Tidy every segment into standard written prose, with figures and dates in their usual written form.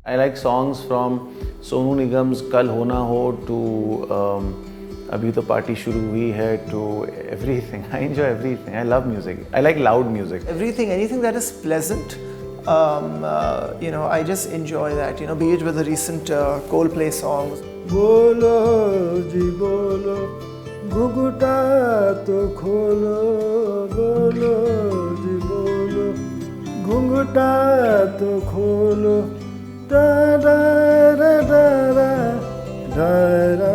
I like songs from Sonu Nigam's Kal Ho Na Ho to Abhi To Party Shuru Hui Hai to everything. I enjoy everything. I love music. I like loud music. Everything, anything that is pleasant, I just enjoy that. Be it with the recent Coldplay songs. Bolo ji bolo, ghunghta to kholo. Bolo ji bolo, ghunghta to kholo. Da da da da da da.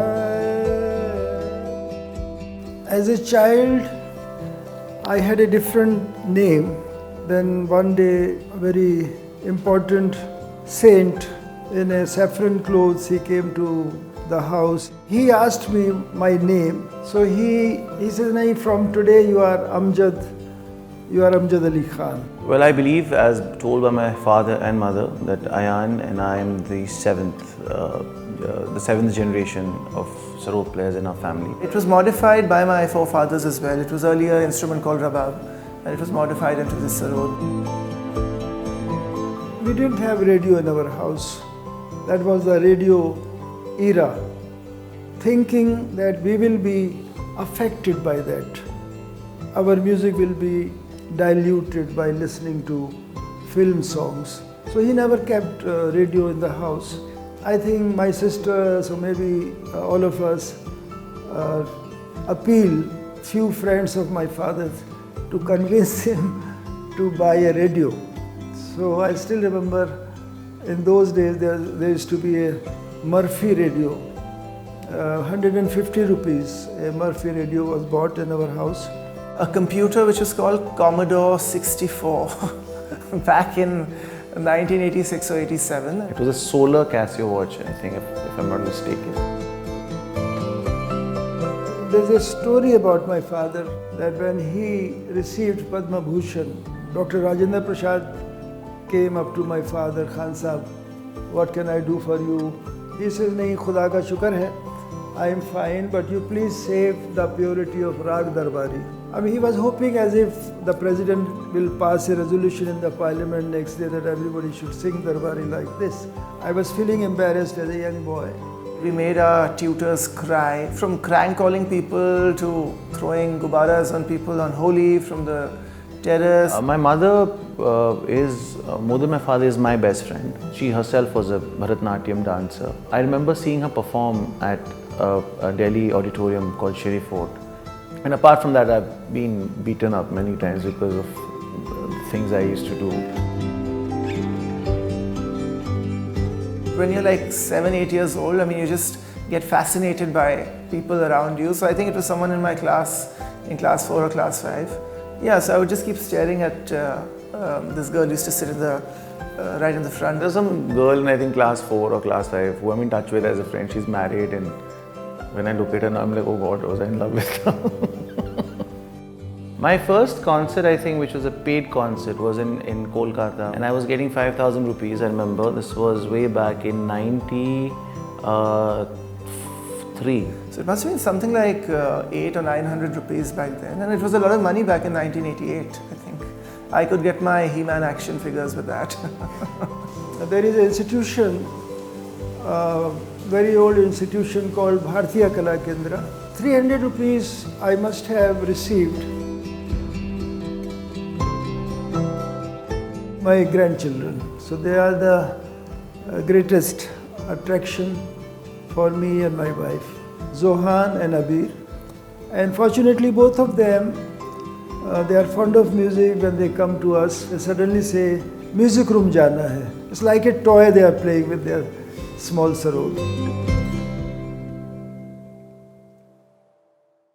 As a child, I had a different name. Then one day, a very important saint in a saffron clothes, he came to the house. He asked me my name. So he says, "Nahi, from today you are Amjad. You are Amjad Ali Khan." Well, I believe, as told by my father and mother, that Ayaan and I am the seventh generation of Sarod players in our family. It was modified by my forefathers as well. It was earlier an instrument called rabab, and it was modified into this Sarod. We didn't have radio in our house. That was the radio era. Thinking that we will be affected by that. Our music will be diluted by listening to film songs. So he never kept radio in the house. I think my sisters or maybe all of us appealed few friends of my father's to convince him to buy a radio. So I still remember in those days there used to be a Murphy radio. 150 rupees a Murphy radio was bought in our house. A computer which was called Commodore 64 back in 1986 or 87. It was a solar Casio watch, I think, if I'm not mistaken. There's a story about my father that when he received Padma Bhushan, Dr. Rajendra Prasad came up to my father, "Khan Sahab, what can I do for you?" He says, "Nahi, Khuda ka shukar hai. I am fine, but you please save the purity of Rag Darbari." I mean, he was hoping as if the president will pass a resolution in the parliament next day that everybody should sing Darbari like this. I was feeling embarrassed as a young boy. We made our tutors cry, from crank calling people to throwing gubaras on people on Holi from the terrace. My mother more than my father, is my best friend. She herself was a Bharatnatyam dancer. I remember seeing her perform at a Delhi auditorium called Sherry Fort. And apart from that, I've been beaten up many times because of the things I used to do. When you're like 7, 8 years old, I mean, you just get fascinated by people around you. So I think it was someone in my class, in class 4 or class 5. Yeah, so I would just keep staring at this girl who used to sit in the right in the front. There's some girl in, I think, class 4 or class 5 who I'm in touch with as a friend. She's married, and when I look at her now, I'm like, oh God, was I in love with her? My first concert, I think, which was a paid concert, was in Kolkata, and I was getting 5,000 rupees. I remember this was way back in 93. So it must have been something like 800 or 900 rupees back then, and it was a lot of money back in 1988. I think I could get my He-Man action figures with that. There is an institution, very old institution called Bharatiya Kala Kendra. 300 rupees I must have received. My grandchildren. So they are the greatest attraction for me and my wife, Zohan and Abir. And fortunately, both of them, they are fond of music. When they come to us, they suddenly say, "Music room jana hai." It's like a toy they are playing with their small Sarod.